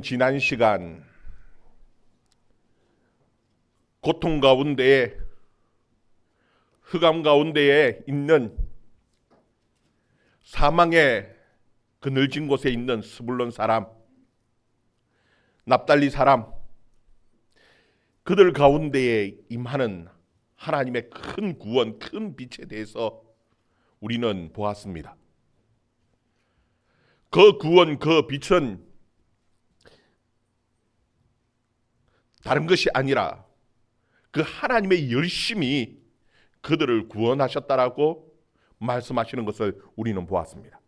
지난 시간 고통 가운데에, 흑암 가운데에 있는 사망의 그늘진 곳에 있는 스불론 사람, 납달리 사람, 그들 가운데에 임하는 하나님의 큰 구원, 큰 빛에 대해서 우리는 보았습니다. 그 구원, 그 빛은 다른 것이 아니라 그 하나님의 열심이 그들을 구원하셨다라고 말씀하시는 것을 우리는 보았습니다.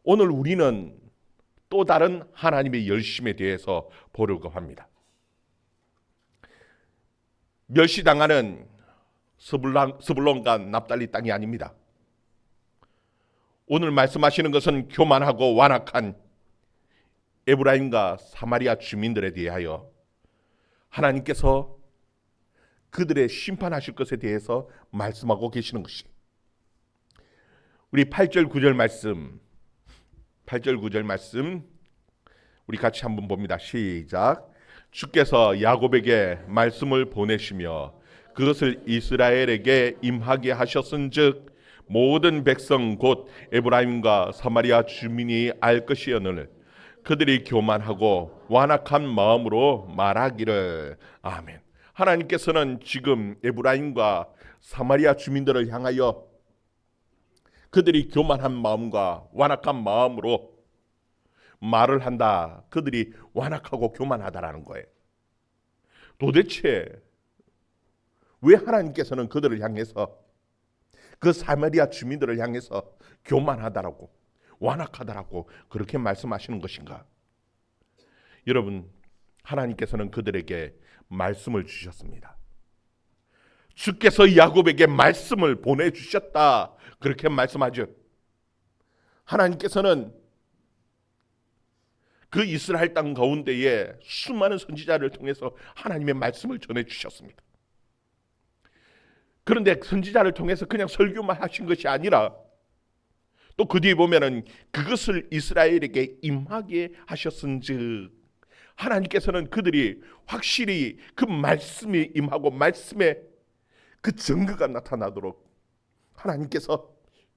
오늘 우리는 또 다른 하나님의 열심에 대해서 보려고 합니다. 멸시당하는 스불론과 납달리 땅이 아닙니다. 오늘 말씀하시는 것은 교만하고 완악한 에브라임과 사마리아 주민들에 대하여 하나님께서 그들의 심판하실 것에 대해서 말씀하고 계시는 것이, 우리 8절 9절 말씀 우리 같이 한번 봅니다. 시작. 주께서 야곱에게 말씀을 보내시며 그것을 이스라엘에게 임하게 하셨은즉 모든 백성 곧 에브라임과 사마리아 주민이 알 것이오늘 그들이 교만하고 완악한 마음으로 말하기를. 아멘. 하나님께서는 지금 에브라임과 사마리아 주민들을 향하여 그들이 교만한 마음과 완악한 마음으로 말을 한다. 그들이 완악하고 교만하다라는 거예요. 도대체 왜 하나님께서는 그들을 향해서, 그 사마리아 주민들을 향해서 교만하다라고, 완악하다라고 그렇게 말씀하시는 것인가? 여러분, 하나님께서는 그들에게 말씀을 주셨습니다. 주께서 야곱에게 말씀을 보내주셨다, 그렇게 말씀하죠. 하나님께서는 그 이스라엘 땅 가운데에 수많은 선지자를 통해서 하나님의 말씀을 전해주셨습니다. 그런데 선지자를 통해서 그냥 설교만 하신 것이 아니라 또 그 뒤에 보면은 그것을 이스라엘에게 임하게 하셨은즉, 하나님께서는 그들이 확실히 그 말씀이 임하고 말씀의 그 증거가 나타나도록 하나님께서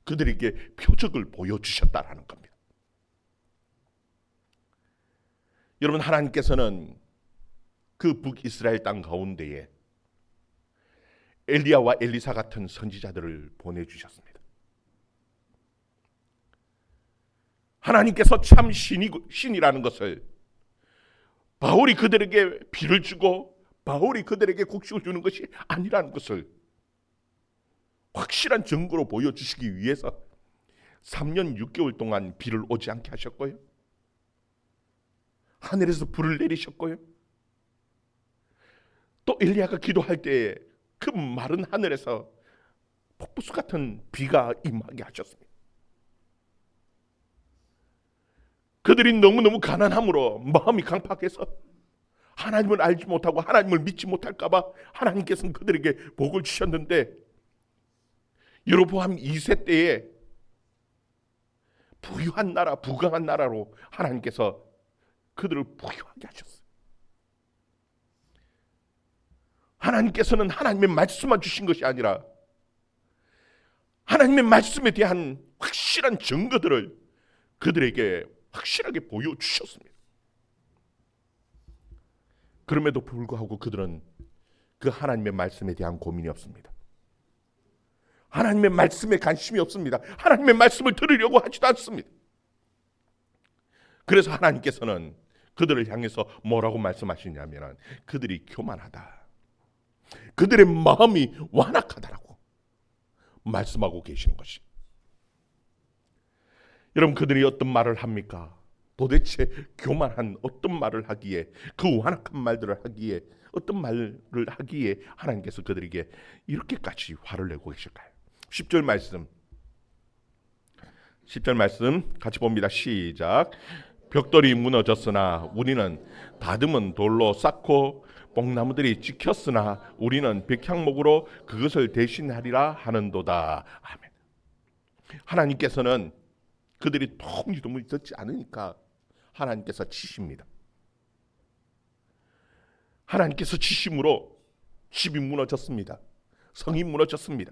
그들에게 표적을 보여주셨다라는 겁니다. 여러분, 하나님께서는 그 북이스라엘 땅 가운데에 엘리야와 엘리사 같은 선지자들을 보내주셨습니다. 하나님께서 참 신이라는 것을, 바울이 그들에게 비를 주고 바울이 그들에게 곡식을 주는 것이 아니라는 것을 확실한 증거로 보여주시기 위해서 3년 6개월 동안 비를 오지 않게 하셨고요, 하늘에서 불을 내리셨고요, 또 엘리야가 기도할 때에 그 마른 하늘에서 폭포수 같은 비가 임하게 하셨습니다. 그들이 너무너무 가난함으로 마음이 강팍해서 하나님을 알지 못하고 하나님을 믿지 못할까 봐 하나님께서는 그들에게 복을 주셨는데, 여로보암 2세 때에 부유한 나라, 부강한 나라로 하나님께서 그들을 부유하게 하셨어요. 하나님께서는 하나님의 말씀만 주신 것이 아니라 하나님의 말씀에 대한 확실한 증거들을 그들에게 확실하게 보여주셨습니다. 그럼에도 불구하고 그들은 그 하나님의 말씀에 대한 고민이 없습니다. 하나님의 말씀에 관심이 없습니다. 하나님의 말씀을 들으려고 하지도 않습니다. 그래서 하나님께서는 그들을 향해서 뭐라고 말씀하시냐면 그들이 교만하다, 그들의 마음이 완악하다라고 말씀하고 계시는 것이. 여러분, 그들이 어떤 말을 합니까? 도대체 교만한 어떤 말을 하기에, 그 완악한 말들을 하기에, 어떤 말을 하기에 하나님께서 그들에게 이렇게까지 화를 내고 계실까요? 10절 말씀 같이 봅니다. 시작. 벽돌이 무너졌으나 우리는 다듬은 돌로 쌓고 뽕나무들이 찍혔으나 우리는 백향목으로 그것을 대신하리라 하는도다. 아멘. 하나님께서는 그들이 통지도 듣지 않으니까 하나님께서 치십니다. 하나님께서 치심으로 집이 무너졌습니다. 성이 무너졌습니다.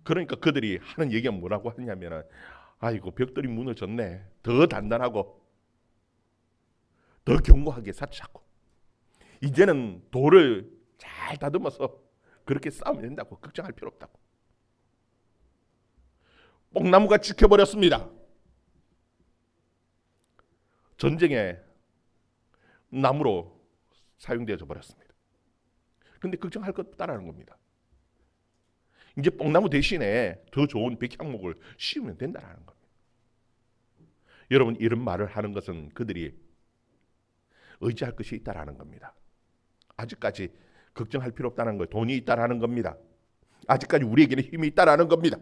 그러니까 그들이 하는 얘기가 뭐라고 하냐면은 아이고 벽돌이 무너졌네. 더 단단하고 더 견고하게 쌓자고. 이제는 돌을 잘 다듬어서 그렇게 쌓으면 된다고. 걱정할 필요 없다고. 뽕나무가 지켜버렸습니다. 전쟁에 나무로 사용되어져 버렸습니다. 그런데 걱정할 것 없다라는 겁니다. 이제 뽕나무 대신에 더 좋은 백향목을 씌우면 된다는 겁니다. 여러분, 이런 말을 하는 것은 그들이 의지할 것이 있다라는 겁니다. 아직까지 걱정할 필요 없다는 거예요. 돈이 있다라는 겁니다. 아직까지 우리에게는 힘이 있다라는 겁니다.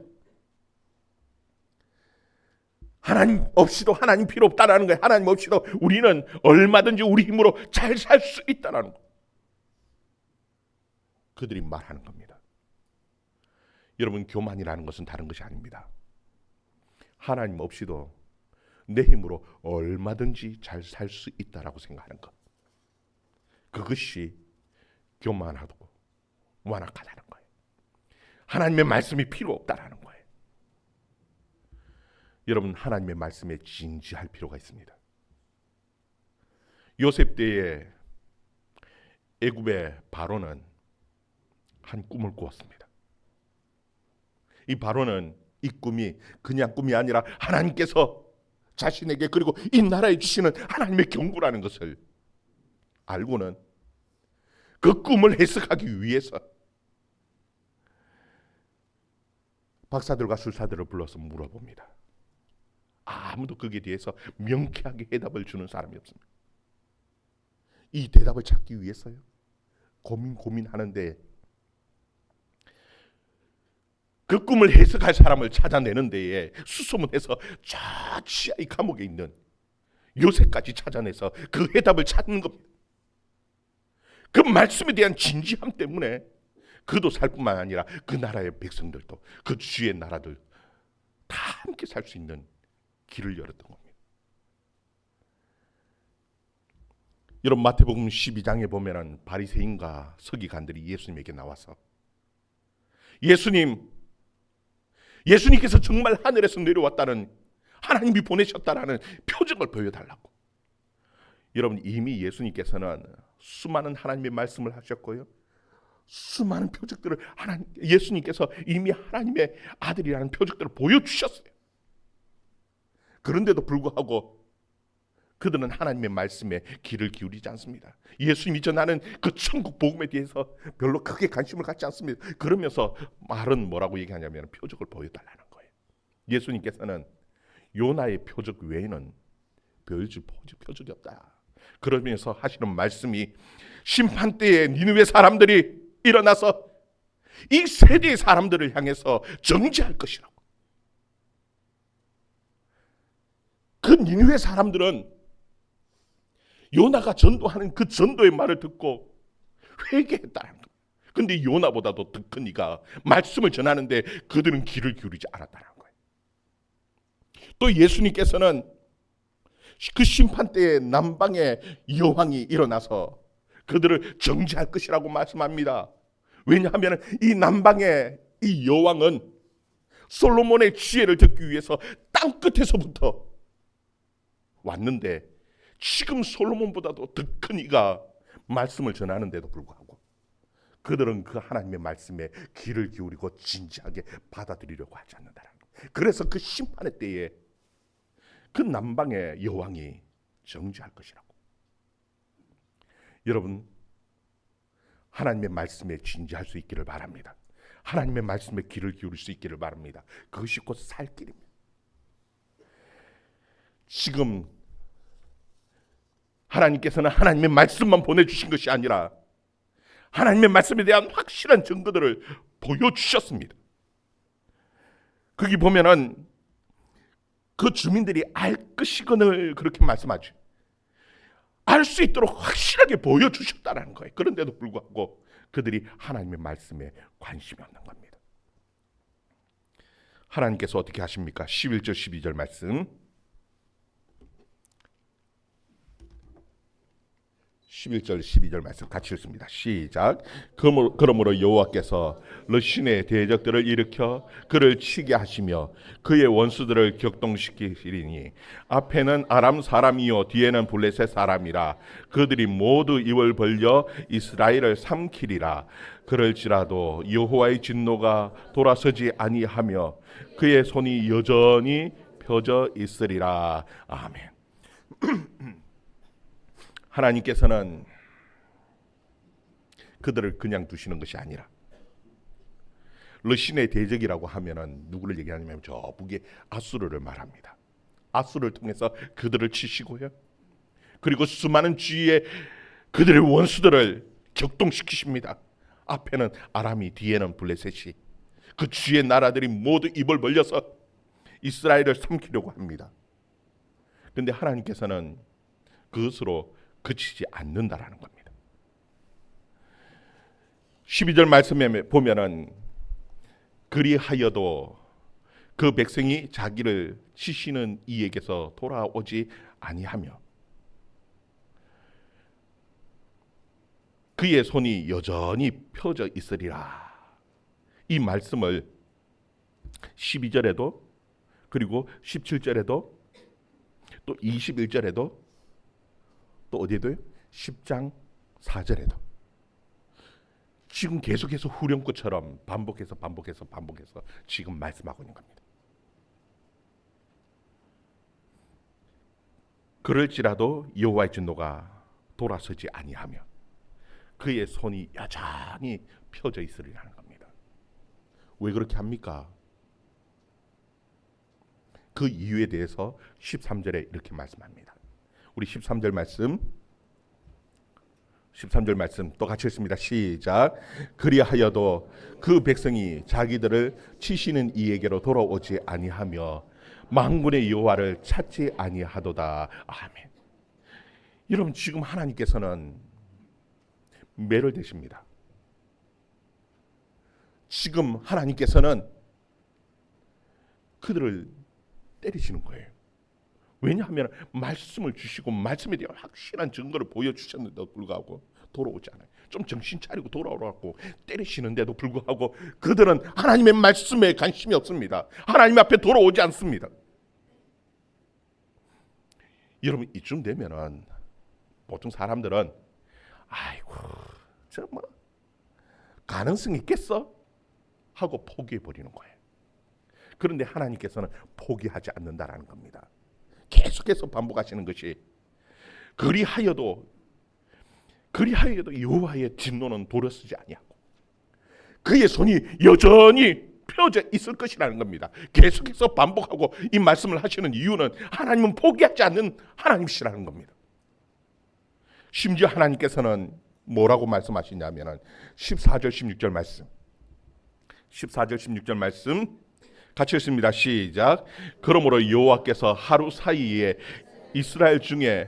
하나님 없이도 하나님 필요 없다라는 거예요. 하나님 없이도 우리는 얼마든지 우리 힘으로 잘 살 수 있다라는 거. 그들이 말하는 겁니다. 여러분, 교만이라는 것은 다른 것이 아닙니다. 하나님 없이도 내 힘으로 얼마든지 잘 살 수 있다라고 생각하는 것. 그것이 교만하고 완악하다는 거예요. 하나님의 말씀이 필요 없다라는 거예요. 여러분, 하나님의 말씀에 진지할 필요가 있습니다. 요셉 때에 애굽의 바로는 한 꿈을 꾸었습니다. 이 바로는 이 꿈이 그냥 꿈이 아니라 하나님께서 자신에게 그리고 이 나라에 주시는 하나님의 경고라는 것을 알고는 그 꿈을 해석하기 위해서 박사들과 술사들을 불러서 물어봅니다. 아무도 거기에 대해서 명쾌하게 해답을 주는 사람이 없습니다. 이 대답을 찾기 위해서요. 고민하는데 그 꿈을 해석할 사람을 찾아내는 데에 수소문해서 저 지하의 감옥에 있는 요셉까지 찾아내서 그 해답을 찾는 겁니다. 그 말씀에 대한 진지함 때문에 그도 살 뿐만 아니라 그 나라의 백성들도 그 주의 나라들 다 함께 살 수 있는 길을 열었던 겁니다. 여러분, 마태복음 12장에 보면은 바리새인과 서기관들이 예수님에게 나와서 예수님께서 정말 하늘에서 내려왔다는, 하나님이 보내셨다라는 표적을 보여달라고. 여러분, 이미 예수님께서는 수많은 하나님의 말씀을 하셨고요, 수많은 표적들을 예수님께서 이미 하나님의 아들이라는 표적들을 보여주셨어요. 그런데도 불구하고 그들은 하나님의 말씀에 귀를 기울이지 않습니다. 예수님이 전하는 그 천국 복음에 대해서 별로 크게 관심을 갖지 않습니다. 그러면서 말은 뭐라고 얘기하냐면 표적을 보여달라는 거예요. 예수님께서는 요나의 표적 외에는 보여줄 표적이 없다. 그러면서 하시는 말씀이 심판 때에 니느웨 사람들이 일어나서 이 세대의 사람들을 향해서 정죄할 것이라고. 그 니느웨 사람들은 요나가 전도하는 그 전도의 말을 듣고 회개했다는 거예요. 그런데 요나보다도 더 큰 이가 말씀을 전하는데 그들은 귀를 기울이지 않았다는 거예요. 또 예수님께서는 그 심판 때에 남방의 여왕이 일어나서 그들을 정죄할 것이라고 말씀합니다. 왜냐하면 이 남방의 이 여왕은 솔로몬의 지혜를 듣기 위해서 땅 끝에서부터 왔는데 지금 솔로몬보다도 더 큰 이가 말씀을 전하는데도 불구하고 그들은 그 하나님의 말씀에 귀를 기울이고 진지하게 받아들이려고 하지 않는다는 거예요. 그래서 그 심판의 때에 그 남방의 여왕이 정죄할 것이라고. 여러분, 하나님의 말씀에 진지할 수 있기를 바랍니다. 하나님의 말씀에 귀를 기울일 수 있기를 바랍니다. 그것이 곧 살 길입니다. 지금 하나님께서는 하나님의 말씀만 보내주신 것이 아니라 하나님의 말씀에 대한 확실한 증거들을 보여주셨습니다. 거기 보면은 그 주민들이 알 것이거늘 그렇게 말씀하죠. 알 수 있도록 확실하게 보여주셨다는 거예요. 그런데도 불구하고 그들이 하나님의 말씀에 관심이 없는 겁니다. 하나님께서 어떻게 하십니까? 11절 12절 말씀 11절 12절 말씀 같이 읽습니다. 시작. 그러므로 여호와께서 르신의 대적들을 일으켜 그를 치게 하시며 그의 원수들을 격동시키시리니 앞에는 아람 사람이요 뒤에는 블레셋 사람이라. 그들이 모두 입을 벌려 이스라엘을 삼키리라. 그럴지라도 여호와의 진노가 돌아서지 아니하며 그의 손이 여전히 펴져 있으리라. 아멘. 하나님께서는 그들을 그냥 두시는 것이 아니라 르신의 대적이라고 하면은 누구를 얘기하냐면 저 북의 아수르를 말합니다. 아수르를 통해서 그들을 치시고요. 그리고 수많은 주위의 그들의 원수들을 격동시키십니다. 앞에는 아람이 뒤에는 블레셋이 그 주위의 나라들이 모두 입을 벌려서 이스라엘을 삼키려고 합니다. 그런데 하나님께서는 그것으로 그치지 않는다라는 겁니다. 12절 말씀에 보면은 그리하여도 그 백성이 자기를 치시는 이에게서 돌아오지 아니하며 그의 손이 여전히 펴져 있으리라. 이 말씀을 12절에도 그리고 17절에도 또 21절에도 또 어디에도요? 10장 4절에도 지금 계속해서 후렴구처럼 반복해서 지금 말씀하고 있는 겁니다. 그럴지라도 여호와의 진노가 돌아서지 아니하며 그의 손이 여전히 펴져 있으리라는 겁니다. 왜 그렇게 합니까? 그 이유에 대해서 13절에 이렇게 말씀합니다. 우리 13절 말씀 또 같이 읽습니다. 시작. 그리하여도 그 백성이 자기들을 치시는 이에게로 돌아오지 아니하며 만군의 여호와를 찾지 아니하도다. 아멘. 여러분 지금 하나님께서는 매를 대십니다. 지금 하나님께서는 그들을 때리시는 거예요. 왜냐하면 말씀을 주시고 말씀에 대한 확실한 증거를 보여주셨는데도 불구하고 돌아오지 않아요. 좀 정신 차리고 돌아오라고 때리시는데도 불구하고 그들은 하나님의 말씀에 관심이 없습니다. 하나님 앞에 돌아오지 않습니다. 여러분 이쯤 되면은 보통 사람들은 아이고 저 뭐 가능성 있겠어? 하고 포기해 버리는 거예요. 그런데 하나님께서는 포기하지 않는다라는 겁니다. 계속해서 반복하시는 것이 그리하여도 여호와의 진노는 돌아서지 아니하고 그의 손이 여전히 펴져 있을 것이라는 겁니다. 계속해서 반복하고 이 말씀을 하시는 이유는 하나님은 포기하지 않는 하나님이시라는 겁니다. 심지어 하나님께서는 뭐라고 말씀하시냐면 14절 16절 말씀 같이 읽습니다. 시작. 그러므로 여호와께서 하루 사이에 이스라엘 중에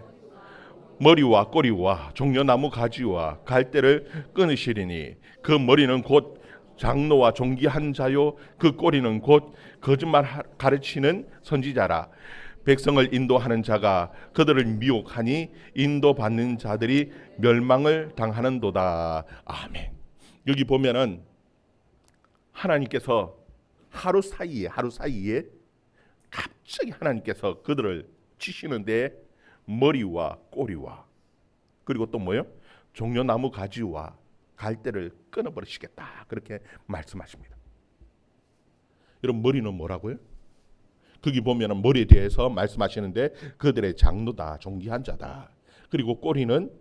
머리와 꼬리와 종려나무 가지와 갈대를 끊으시리니 그 머리는 곧 장로와 종기한 자요 그 꼬리는 곧 거짓말 가르치는 선지자라. 백성을 인도하는 자가 그들을 미혹하니 인도받는 자들이 멸망을 당하는도다. 아멘. 여기 보면은 하나님께서 하루 사이에 갑자기 하나님께서 그들을 치시는데 머리와 꼬리와 그리고 또 뭐요? 종려나무 가지와 갈대를 끊어버리시겠다. 그렇게 말씀하십니다. 여러분 머리는 뭐라고요? 거기 보면 머리에 대해서 말씀하시는데 그들의 장로다, 존귀한 자다. 그리고 꼬리는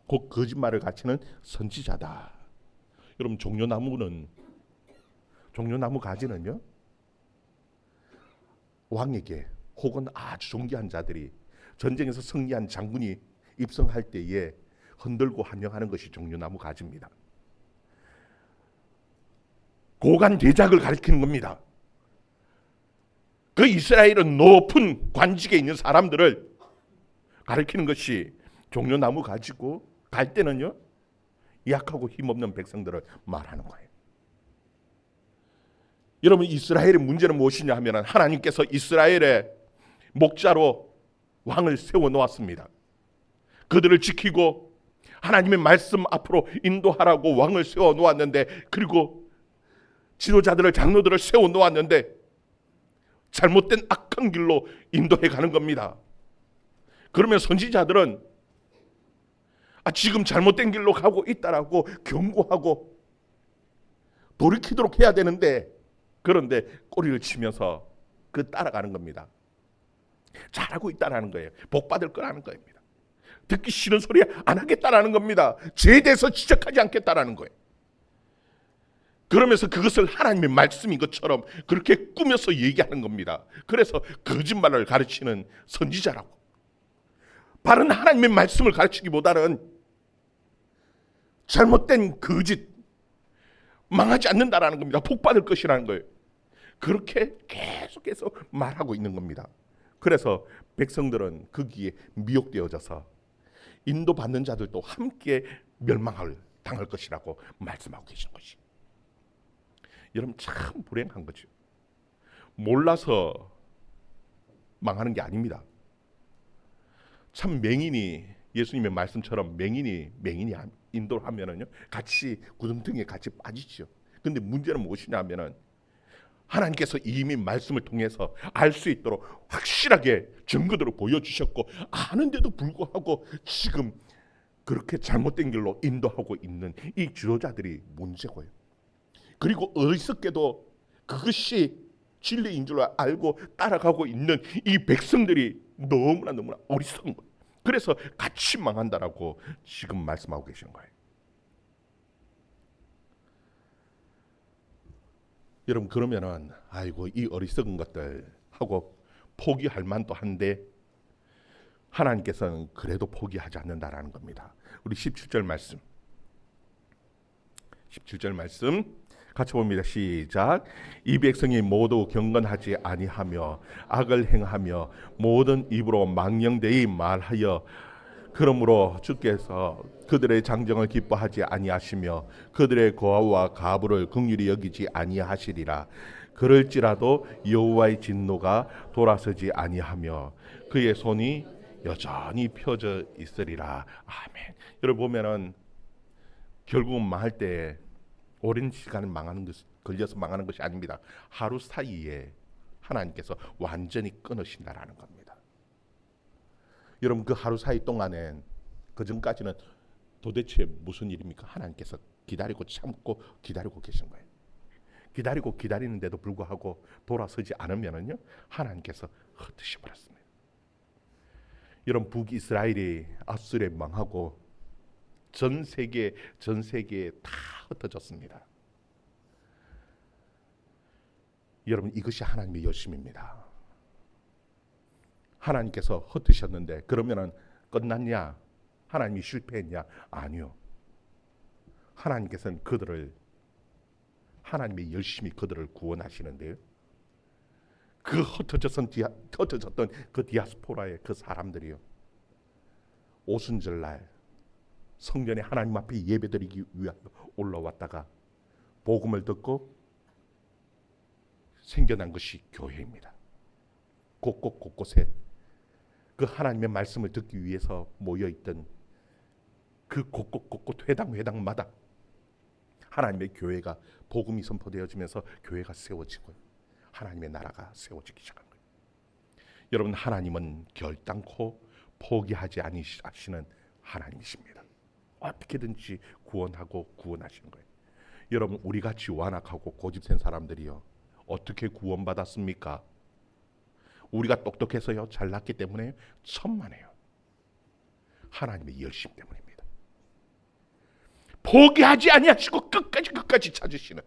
곧 거짓말을 가르치는 선지자다. 여러분 종려나무 가지는요 왕에게 혹은 아주 존귀한 자들이 전쟁에서 승리한 장군이 입성할 때에 흔들고 환영하는 것이 종려나무 가지입니다. 고관 대작을 가리키는 겁니다. 그 이스라엘은 높은 관직에 있는 사람들을 가리키는 것이 종려나무 가지고 갈 때는요 약하고 힘없는 백성들을 말하는 거예요. 여러분 이스라엘의 문제는 무엇이냐 하면 하나님께서 이스라엘의 목자로 왕을 세워 놓았습니다. 그들을 지키고 하나님의 말씀 앞으로 인도하라고 왕을 세워 놓았는데, 그리고 지도자들을, 장로들을 세워 놓았는데 잘못된 악한 길로 인도해 가는 겁니다. 그러면 선지자들은 지금 잘못된 길로 가고 있다라고 경고하고 돌이키도록 해야 되는데, 그런데 꼬리를 치면서 따라가는 겁니다. 잘하고 있다라는 거예요. 복 받을 거라는 겁니다. 듣기 싫은 소리 안 하겠다라는 겁니다. 죄에 대해서 지적하지 않겠다라는 거예요. 그러면서 그것을 하나님의 말씀인 것처럼 그렇게 꾸며서 얘기하는 겁니다. 그래서 거짓말을 가르치는 선지자라고. 바른 하나님의 말씀을 가르치기보다는 잘못된 거짓, 망하지 않는다라는 겁니다. 복 받을 것이라는 거예요. 그렇게 계속해서 말하고 있는 겁니다. 그래서 백성들은 거기에 미혹되어져서 인도받는 자들도 함께 당할 것이라고 말씀하고 계신 것이. 여러분, 참 불행한 거죠. 몰라서 망하는 게 아닙니다. 참 맹인이, 예수님의 말씀처럼 맹인이 인도를 하면은요, 같이 구름등에 같이 빠지죠. 근데 문제는 무엇이냐 하면은, 하나님께서 이미 말씀을 통해서 알 수 있도록 확실하게 증거들을 보여주셨고, 아는데도 불구하고 지금 그렇게 잘못된 길로 인도하고 있는 이 지도자들이 문제고요. 그리고 어리석게도 그것이 진리인 줄 알고 따라가고 있는 이 백성들이 너무나 어리석은 거예요. 그래서 같이 망한다라고 지금 말씀하고 계시는 거예요. 여러분, 그러면은 아이고 이 어리석은 것들 하고 포기할 만도 한데, 하나님께서는 그래도 포기하지 않는다라는 겁니다. 우리 17절 말씀 같이 봅니다. 시작. 이 백성이 모두 경건하지 아니하며 악을 행하며 모든 입으로 망령되이 말하여, 그러므로 주께서 그들의 장정을 기뻐하지 아니하시며 그들의 고아와 가부를 긍휼히 여기지 아니하시리라. 그럴지라도 여호와의 진노가 돌아서지 아니하며 그의 손이 여전히 펴져 있으리라. 아멘. 여러분 보면은 결국은 망할 때 오랜 시간을 걸려서 망하는 것이 아닙니다. 하루 사이에 하나님께서 완전히 끊으신다라는 겁니다. 여러분, 그 하루 사이 동안엔, 그 전까지는 도대체 무슨 일입니까? 하나님께서 기다리고 참고 기다리고 계신 거예요. 기다리고 기다리는데도 불구하고 돌아서지 않으면은요, 하나님께서 흩으셔 버렸습니다. 여러분, 북이스라엘이 아수르에 망하고 전 세계에 다 흩어졌습니다. 여러분, 이것이 하나님의 열심입니다. 하나님께서 흩으셨는데 그러면은 끝났냐? 하나님이 실패했냐? 아니요. 하나님께서는 하나님의 열심히 그들을 구원하시는데요. 그 흩어졌던 그 디아스포라의 그 사람들이요, 오순절날 성전에 하나님 앞에 예배드리기 위하여 올라왔다가 복음을 듣고 생겨난 것이 교회입니다. 곳곳에 그 하나님의 말씀을 듣기 위해서 모여있던 그 곳곳 회당마다 하나님의 교회가, 복음이 선포되어지면서 교회가 세워지고 하나님의 나라가 세워지기 시작한 거예요. 여러분, 하나님은 결단코 포기하지 아니하시는 하나님이십니다. 어떻게든지 구원하시는 거예요. 여러분, 우리같이 완악하고 고집센 사람들이요, 어떻게 구원받았습니까? 우리가 똑똑해서요, 잘났기 때문에 천만에요. 하나님의 열심 때문입니다. 포기하지 아니하시고 끝까지 찾으시는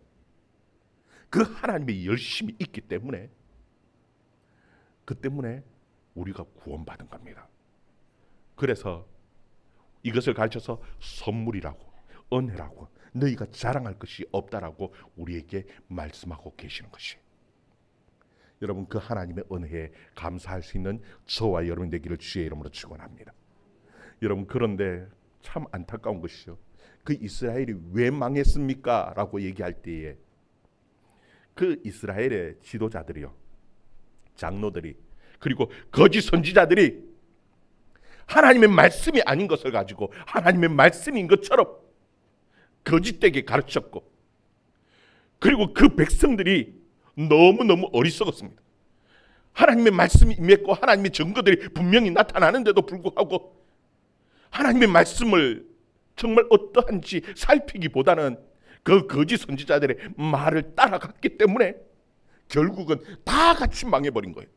그 하나님의 열심이 있기 때문에, 그 때문에 우리가 구원받은 겁니다. 그래서 이것을 가르쳐서 선물이라고, 은혜라고, 너희가 자랑할 것이 없다라고 우리에게 말씀하고 계시는 것이. 여러분, 그 하나님의 은혜에 감사할 수 있는 저와 여러분 되기를 주의 이름으로 축원합니다. 여러분, 그런데 참 안타까운 것이죠. 그 이스라엘이 왜 망했습니까? 라고 얘기할 때에 그 이스라엘의 지도자들이요, 장로들이, 그리고 거짓 선지자들이 하나님의 말씀이 아닌 것을 가지고 하나님의 말씀인 것처럼 거짓되게 가르쳤고, 그리고 그 백성들이 너무너무 어리석었습니다. 하나님의 말씀이 임했고 하나님의 증거들이 분명히 나타나는데도 불구하고 하나님의 말씀을 정말 어떠한지 살피기보다는 그 거짓 선지자들의 말을 따라갔기 때문에 결국은 다 같이 망해버린 거예요.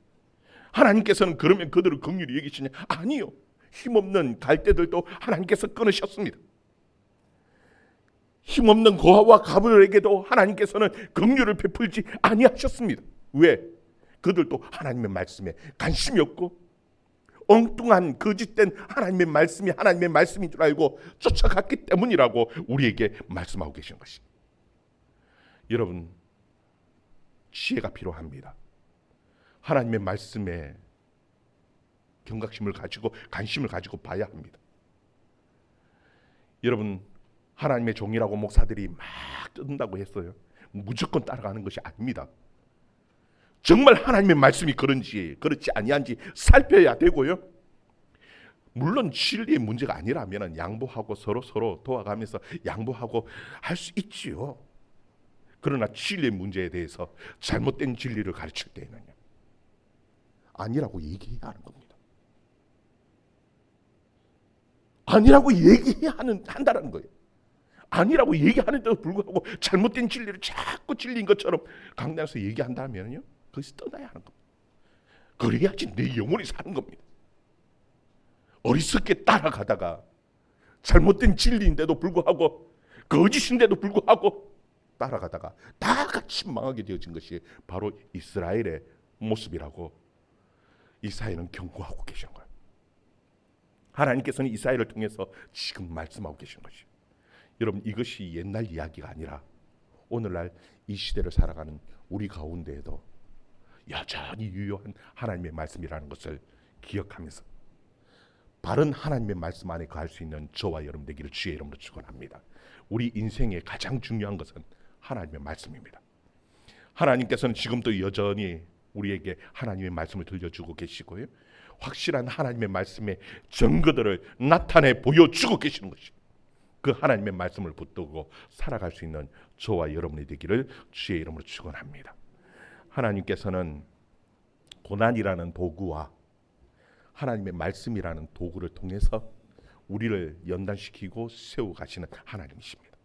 하나님께서는 그러면 그들을 긍휼히 여기시냐? 아니요. 힘없는 갈대들도 하나님께서 끊으셨습니다. 힘없는 고아와 가부들에게도 하나님께서는 긍휼을 베풀지 아니하셨습니다. 왜? 그들도 하나님의 말씀에 관심이 없고 엉뚱한 거짓된 하나님의 말씀이 하나님의 말씀인 줄 알고 쫓아갔기 때문이라고 우리에게 말씀하고 계신 것입니다. 여러분, 지혜가 필요합니다. 하나님의 말씀에 경각심을 가지고 관심을 가지고 봐야 합니다. 여러분, 하나님의 종이라고 목사들이 막 뜯는다고 했어요. 무조건 따라가는 것이 아닙니다. 정말 하나님의 말씀이 그런지 그렇지 아니한지 살펴야 되고요. 물론 진리의 문제가 아니라면 양보하고 서로 도와가면서 양보하고 할 수 있지요. 그러나 진리의 문제에 대해서 잘못된 진리를 가르칠 때에는요, 아니라고 얘기해야 하는 겁니다. 아니라고 얘기해야 한다는 거예요. 아니라고 얘기하는데도 불구하고 잘못된 진리를 자꾸 진리인 것처럼 강단에서 얘기한다면요, 거기서 떠나야 하는 겁니다. 그래야지 내 영혼이 사는 겁니다. 어리석게 따라가다가 잘못된 진리인데도 불구하고 거짓인데도 불구하고 따라가다가 다 같이 망하게 되어진 것이 바로 이스라엘의 모습이라고 이사야는 경고하고 계신 거예요. 하나님께서는 이사야를 통해서 지금 말씀하고 계신 것이에요. 여러분, 이것이 옛날 이야기가 아니라 오늘날 이 시대를 살아가는 우리 가운데에도 여전히 유효한 하나님의 말씀이라는 것을 기억하면서 바른 하나님의 말씀 안에 거할 수 있는 저와 여러분 되기를 주의 이름으로 축원합니다. 우리 인생의 가장 중요한 것은 하나님의 말씀입니다. 하나님께서는 지금도 여전히 우리에게 하나님의 말씀을 들려주고 계시고요, 확실한 하나님의 말씀의 증거들을 나타내 보여주고 계시는 것이죠. 그 하나님의 말씀을 붙들고 살아갈 수 있는 저와 여러분이 되기를 주의 이름으로 축원합니다. 하나님께서는 고난이라는 도구와 하나님의 말씀이라는 도구를 통해서 우리를 연단시키고 세워가시는 하나님이십니다.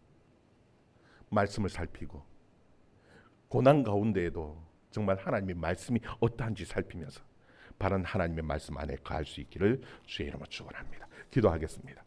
말씀을 살피고 고난 가운데에도 정말 하나님의 말씀이 어떠한지 살피면서 바른 하나님의 말씀 안에 거할 수 있기를 주의 이름으로 축원합니다. 기도하겠습니다.